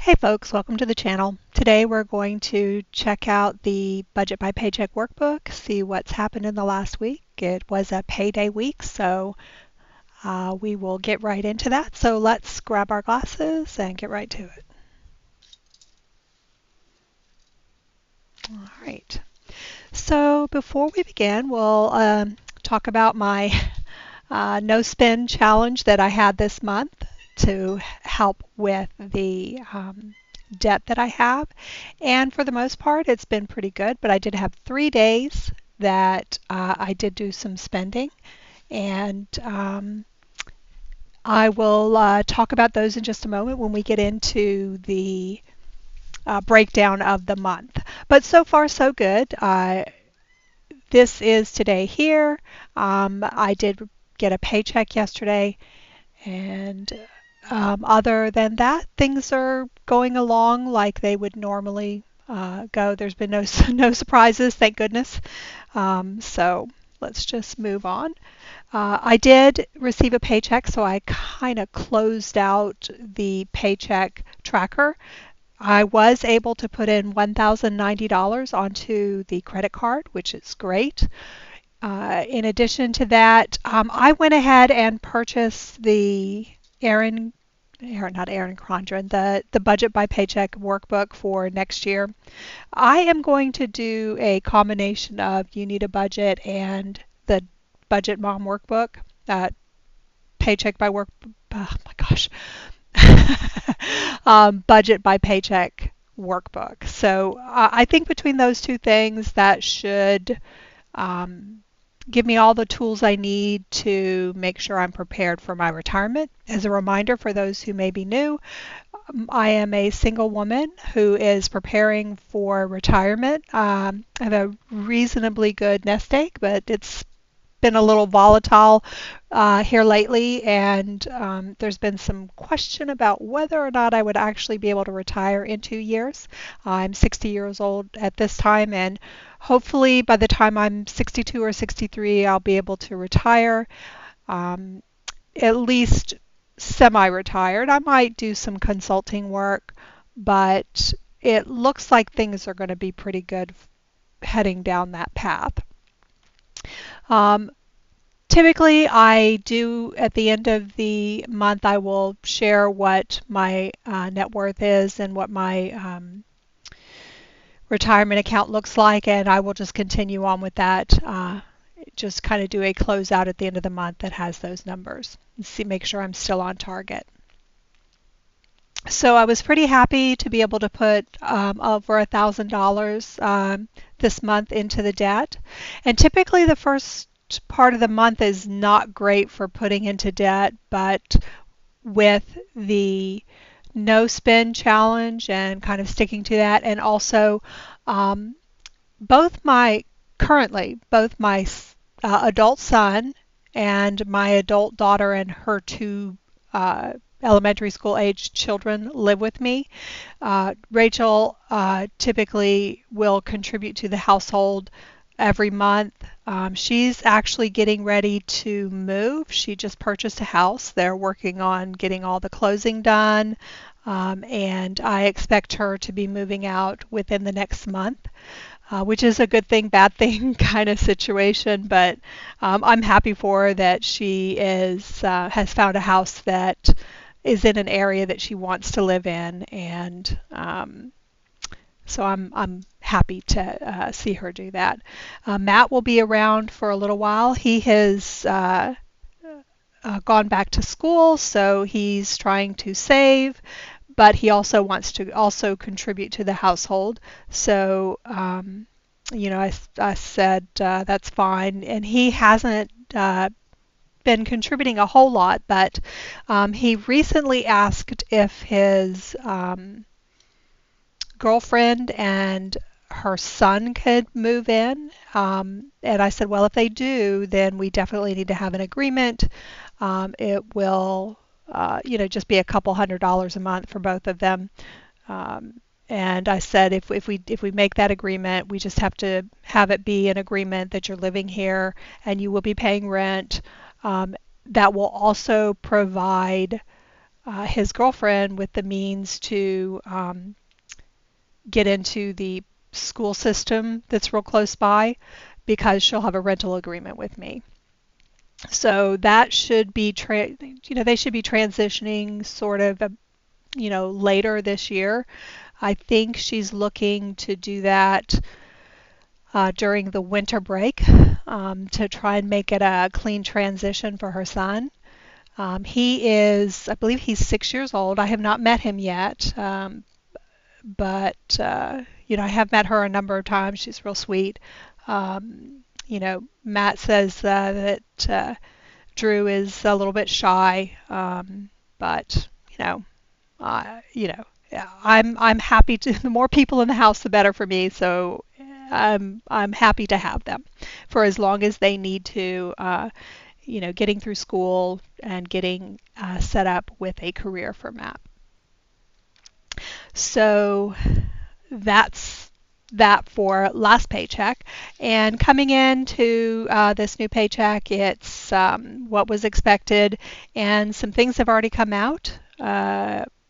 Hey folks, welcome to the channel. Today we're going to check out the Budget by Paycheck Workbook, see what's happened in the last week. It was a payday week, so we will get right into that. So let's grab our glasses and get right to it. All right. So before we begin, we'll talk about my no spend challenge that I had this month to help with the debt that I have. And for the most part, it's been pretty good, but I did have 3 days that I did do some spending. And I will talk about those in just a moment when we get into the breakdown of the month. But so far, so good. This is today here. I did get a paycheck yesterday, and other than that, things are going along like they would normally go. There's been no surprises, thank goodness. So let's just move on. I did receive a paycheck, so I kind of closed out the paycheck tracker. I was able to put in $1,090 onto the credit card, which is great. In addition to that, I went ahead and purchased the not Aaron Condren, the Budget by Paycheck workbook for next year. I am going to do a combination of You Need a Budget and the Budget Mom workbook, Paycheck by Work. Oh my gosh, Budget by Paycheck workbook. So I think between those two things, that should give me all the tools I need to make sure I'm prepared for my retirement. As a reminder for those who may be new, I am a single woman who is preparing for retirement. I have a reasonably good nest egg, but it's been a little volatile here lately, and there's been some question about whether or not I would actually be able to retire in 2 years. I'm 60 years old at this time, and hopefully by the time I'm 62 or 63, I'll be able to retire, at least semi-retired. I might do some consulting work, but it looks like things are going to be pretty good heading down that path. Typically, I do at the end of the month, I will share what my net worth is and what my retirement account looks like, and I will just continue on with that. Just kind of do a closeout at the end of the month that has those numbers and make sure I'm still on target. So I was pretty happy to be able to put over $1,000 this month into the debt. And typically the first part of the month is not great for putting into debt, but with the no spend challenge and kind of sticking to that, and also both my adult son and my adult daughter and her two elementary school age children live with me. Rachel typically will contribute to the household every month. She's actually getting ready to move. She just purchased a house. They're working on getting all the closing done, and I expect her to be moving out within the next month. Which is a good thing, bad thing kind of situation, but I'm happy for her that she has found a house that is in an area that she wants to live in, and so I'm happy to see her do that. Matt will be around for a little while. He has gone back to school, so he's trying to save, but he also wants to also contribute to the household. So, I said that's fine, and he hasn't been contributing a whole lot, but he recently asked if his girlfriend and her son could move in, and I said, well, if they do, then we definitely need to have an agreement. It will just be a couple $100s a month for both of them. And I said, if we make that agreement, we just have to have it be an agreement that you're living here and you will be paying rent. That will also provide his girlfriend with the means to get into the school system that's real close by because she'll have a rental agreement with me. So that should be, they should be transitioning sort of, later this year. I think she's looking to do that during the winter break to try and make it a clean transition for her son. He is, I believe he's 6 years old. I have not met him yet, but I have met her a number of times. She's real sweet. Matt says that Drew is a little bit shy, but yeah, I'm happy to. The more people in the house, the better for me. So I'm happy to have them for as long as they need to. Getting through school and getting set up with a career for Matt. So that's that for last paycheck. And coming into this new paycheck, it's what was expected, and some things have already come out.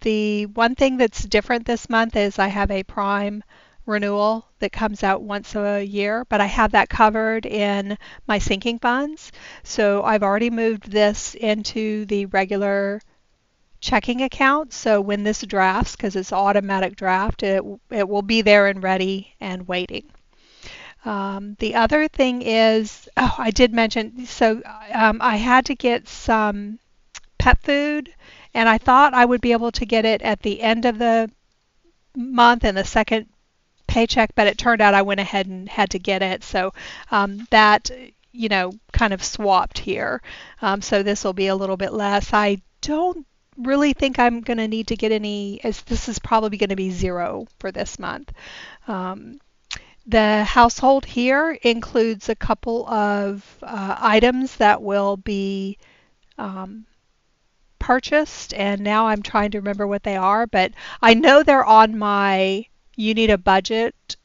The one thing that's different this month is I have a Prime renewal that comes out once a year, but I have that covered in my sinking funds. So I've already moved this into the regular checking account. So when this drafts, because it's automatic draft, it will be there and ready and waiting. The other thing is, I did mention, so I had to get some pet food, and I thought I would be able to get it at the end of the month and the second paycheck, but it turned out I went ahead and had to get it. So that, kind of swapped here. So this will be a little bit less. I don't really think I'm going to need to get any, as this is probably going to be zero for this month. The household here includes a couple of items that will be purchased, and now I'm trying to remember what they are, but I know they're on my You Need a Budget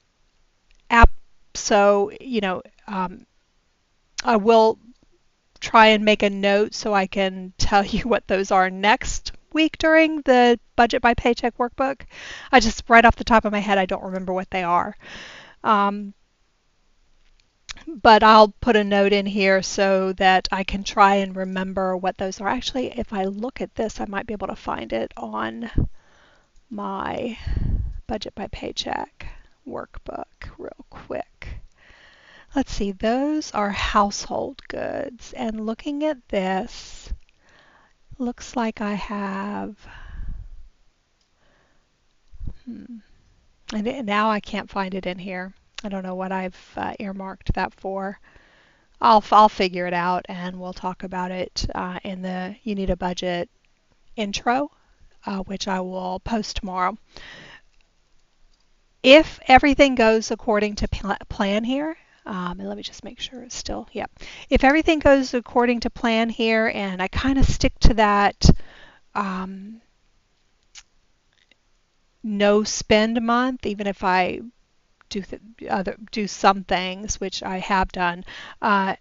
app, so I will try and make a note so I can tell you what those are next week during the Budget by Paycheck Workbook. I just, right off the top of my head, I don't remember what they are. But I'll put a note in here so that I can try and remember what those are. Actually, if I look at this, I might be able to find it on my Budget by Paycheck workbook real quick. Let's see, those are household goods. And looking at this, looks like I have, and now I can't find it in here. I don't know what I've earmarked that for. I'll figure it out, and we'll talk about it in the You Need a Budget intro, which I will post tomorrow. If everything goes according to plan here, and let me just make sure it's still, yep. If everything goes according to plan here, and I kind of stick to that no spend month, even if I do some things, which I have done, I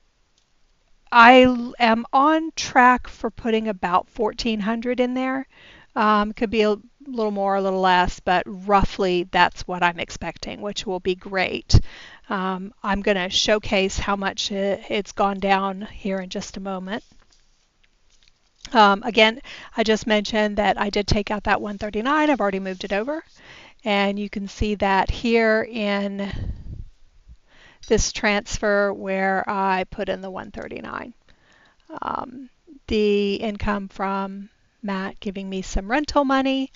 am on track for putting about 1,400 in there. Could be a little more, a little less, but roughly that's what I'm expecting, which will be great. I'm going to showcase how much it's gone down here in just a moment. Again, I just mentioned that I did take out that 139. I've already moved it over. And you can see that here in this transfer where I put in the 139. The income from Matt giving me some rental money.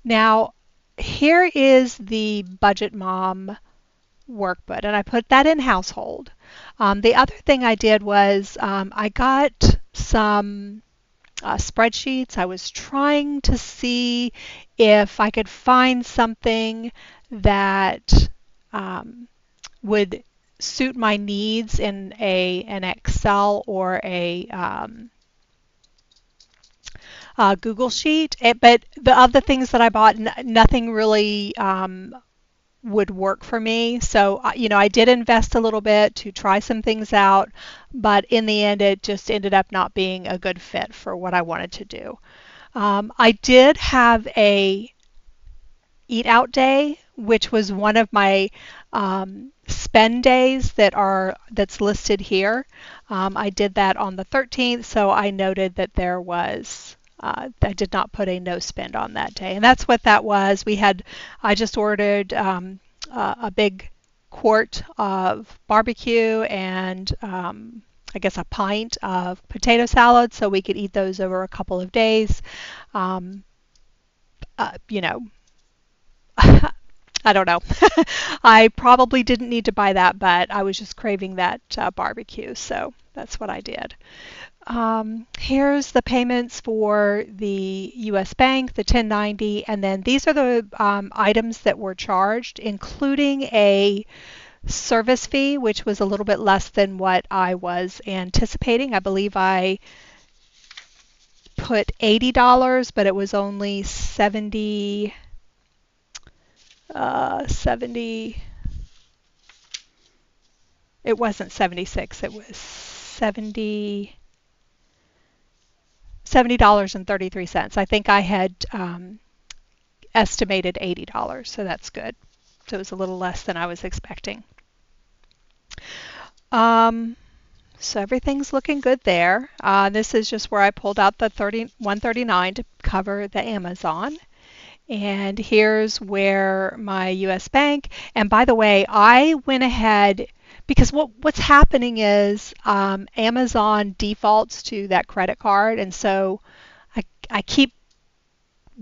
Now, here is the Budget Mom workbook, and I put that in household. The other thing I did was I got some spreadsheets. I was trying to see if I could find something that would suit my needs in an Excel or a Google sheet. But the other things that I bought, nothing really would work for me. So, I did invest a little bit to try some things out, but in the end, it just ended up not being a good fit for what I wanted to do. I did have a eat out day, which was one of my spend days that's listed here. I did that on the 13th, so I noted that there was I did not put a no spend on that day, and that's what that was. I just ordered a big quart of barbecue and I guess a pint of potato salad, so we could eat those over a couple of days. Um, you know, I don't know. I probably didn't need to buy that, but I was just craving that barbecue, so that's what I did. Here's the payments for the U.S. Bank, the 1090, and then these are the items that were charged, including a service fee, which was a little bit less than what I was anticipating. I believe I put $80, but it was only 70. It wasn't 76. It was 70 $70.33. I think I had estimated $80, so that's good. So it was a little less than I was expecting. So everything's looking good there. This is just where I pulled out the 139 to cover the Amazon. And here's where my US Bank, and by the way, I went ahead because what's happening is Amazon defaults to that credit card, and so I keep,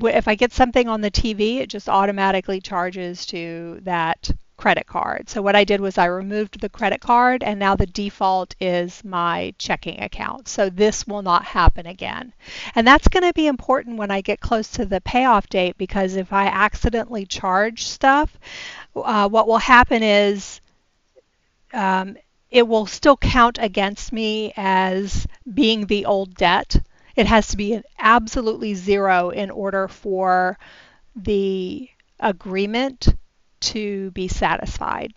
if I get something on the TV, it just automatically charges to that credit card. So what I did was I removed the credit card, and now the default is my checking account. So this will not happen again. And that's going to be important when I get close to the payoff date, because if I accidentally charge stuff, what will happen is it will still count against me as being the old debt. It has to be an absolutely zero in order for the agreement to be satisfied.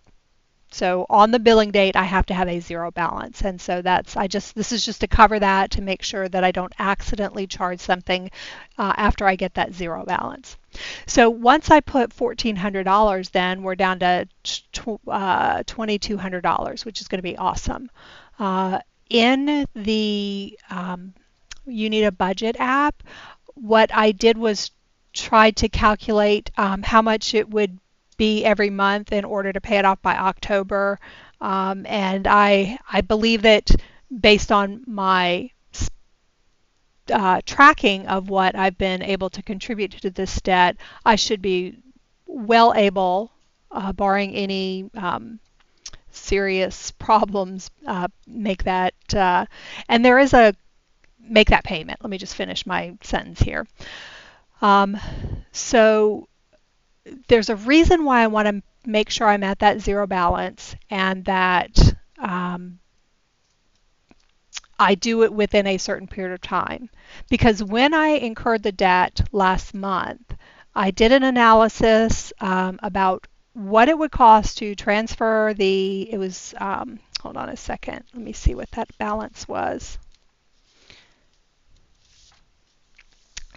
So on the billing date, I have to have a zero balance. And so this is just to cover that, to make sure that I don't accidentally charge something after I get that zero balance. So once I put $1,400, then we're down to $2,200, which is going to be awesome. In the You Need a Budget app, what I did was try to calculate how much it would be every month in order to pay it off by October. And I believe that based on my tracking of what I've been able to contribute to this debt, I should be well able, barring any serious problems, make that. And there is a make that payment. Let me just finish my sentence here. So there's a reason why I want to make sure I'm at that zero balance, and that I do it within a certain period of time. Because when I incurred the debt last month, I did an analysis about what it would cost to transfer it was, hold on a second, let me see what that balance was.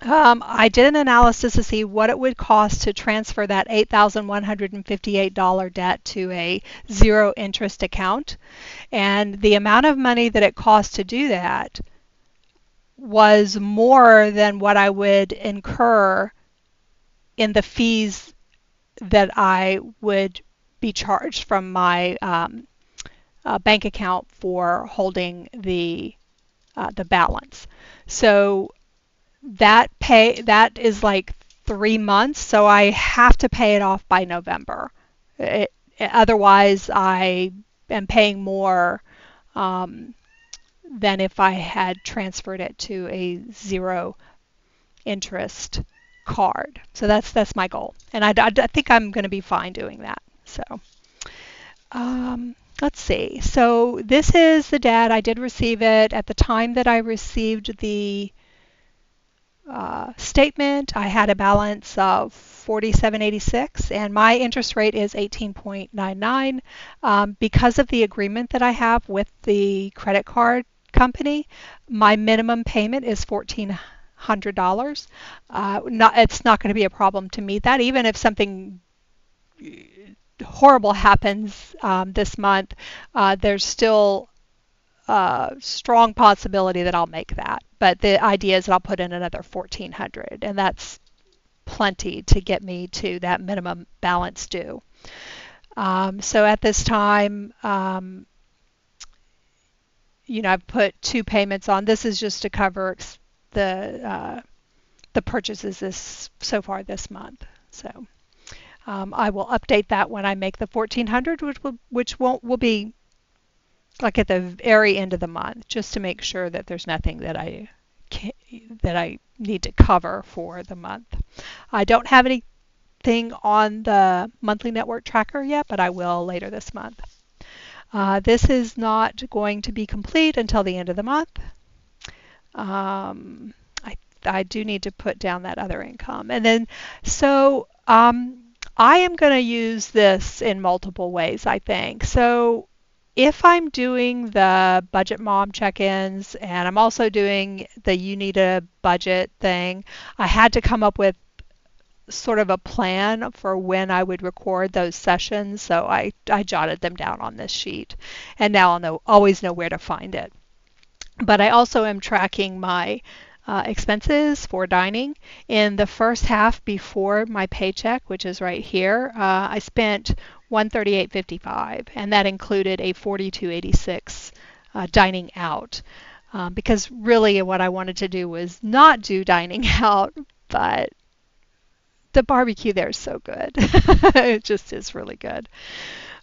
I did an analysis to see what it would cost to transfer that $8,158 debt to a zero interest account. And the amount of money that it cost to do that was more than what I would incur in the fees that I would be charged from my bank account for holding the balance. So that is like 3 months, so I have to pay it off by November. Otherwise, I am paying more than if I had transferred it to a zero interest card. So that's my goal, and I think I'm going to be fine doing that. So let's see. So this is the debt. I did receive it at the time that I received the statement, I had a balance of 47.86, and my interest rate is 18.99. Because of the agreement that I have with the credit card company, my minimum payment is $1,400. It's not going to be a problem to meet that, even if something horrible happens this month. There's still strong possibility that I'll make that. But the idea is that I'll put in another 1,400, and that's plenty to get me to that minimum balance due. So at this time, I've put two payments on. This is just to cover the the purchases so far this month. So I will update that when I make the 1,400, which will be like at the very end of the month, just to make sure that there's nothing that I need to cover for the month. I don't have anything on the monthly network tracker yet, but I will later this month. This is not going to be complete until the end of the month. I do need to put down that other income. And then, so I am going to use this in multiple ways, I think. So if I'm doing the Budget Mom check-ins and I'm also doing the You Need a Budget thing, I had to come up with sort of a plan for when I would record those sessions. So I jotted them down on this sheet, and now I'll always know where to find it. But I also am tracking my expenses for dining. In the first half before my paycheck, which is right here, I spent $138.55, and that included a $42.86 dining out. Because really what I wanted to do was not do dining out, but the barbecue there is so good. It just is really good.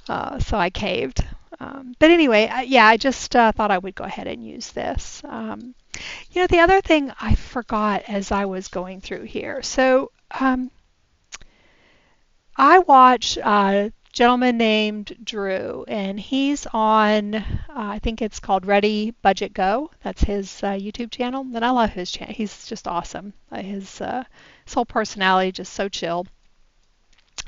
So I caved. But anyway, I just thought I would go ahead and use this. The other thing I forgot as I was going through here. So I watch a gentleman named Drew, and he's on, I think it's called Ready, Budget, Go. That's his YouTube channel, and I love his channel. He's just awesome. His whole personality, just so chill.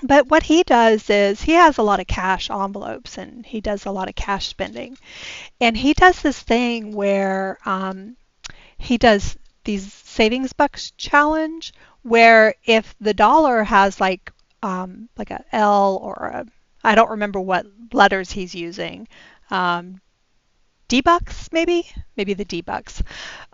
But what he does is he has a lot of cash envelopes, and he does a lot of cash spending. And he does this thing where he does these savings bucks challenge, where if the dollar has like a L or I don't remember what letters he's using, D bucks maybe the D bucks.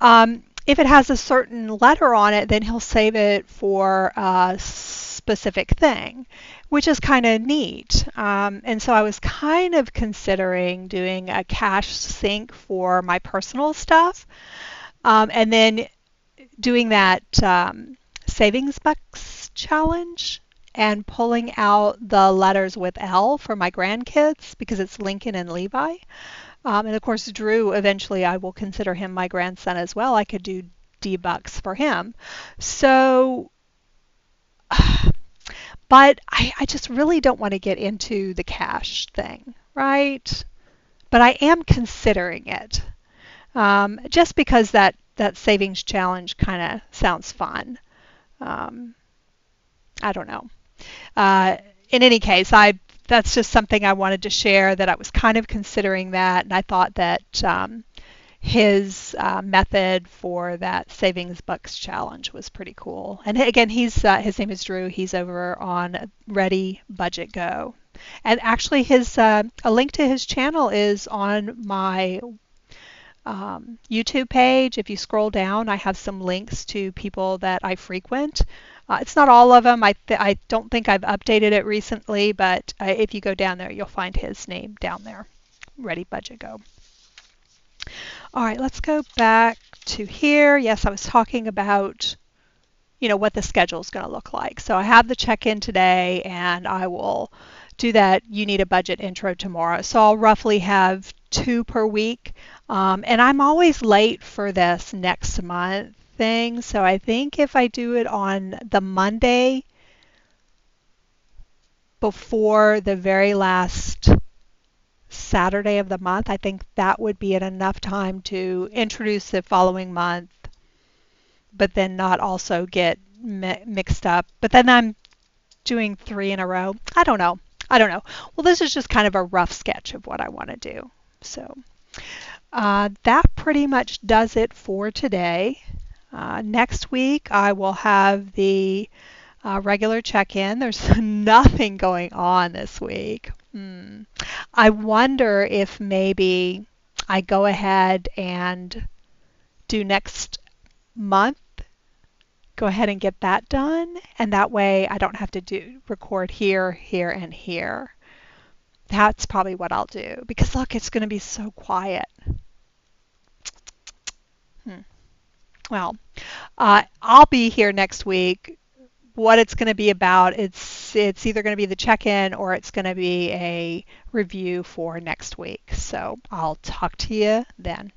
If it has a certain letter on it, then he'll save it for a specific thing, which is kind of neat. And so I was kind of considering doing a cash sync for my personal stuff, and then doing that savings bucks challenge and pulling out the letters with L for my grandkids because it's Lincoln and Levi. And of course, Drew, eventually I will consider him my grandson as well. I could do D bucks for him. So, but I just really don't want to get into the cash thing, right? But I am considering it, just because that savings challenge kind of sounds fun. I don't know. In any case, that's just something I wanted to share, that I was kind of considering that, and I thought that his method for that savings bucks challenge was pretty cool. And again, his name is Drew. He's over on Ready, Budget, Go. And actually, a link to his channel is on my YouTube page. If you scroll down, I have some links to people that I frequent. It's not all of them. I don't think I've updated it recently, but if you go down there, you'll find his name down there. Ready, Budget, Go. All right, let's go back to here. Yes, I was talking about, what the schedule is going to look like. So I have the check-in today, and I will do that You Need a Budget intro tomorrow. So I'll roughly have 2 per week. And I'm always late for this next month thing. So I think if I do it on the Monday before the very last Saturday of the month, I think that would be enough time to introduce the following month but then not also get mixed up. But then I'm doing 3 in a row. I don't know. I don't know. Well, this is just kind of a rough sketch of what I want to do. So that pretty much does it for today. Next week, I will have the regular check-in. There's nothing going on this week. I wonder if maybe I go ahead and do next month, go ahead and get that done, and that way I don't have to record here, here, and here. That's probably what I'll do because look, it's going to be so quiet. Hmm. Well, I'll be here next week. What it's going to be about, it's either going to be the check-in or it's going to be a review for next week. So I'll talk to you then.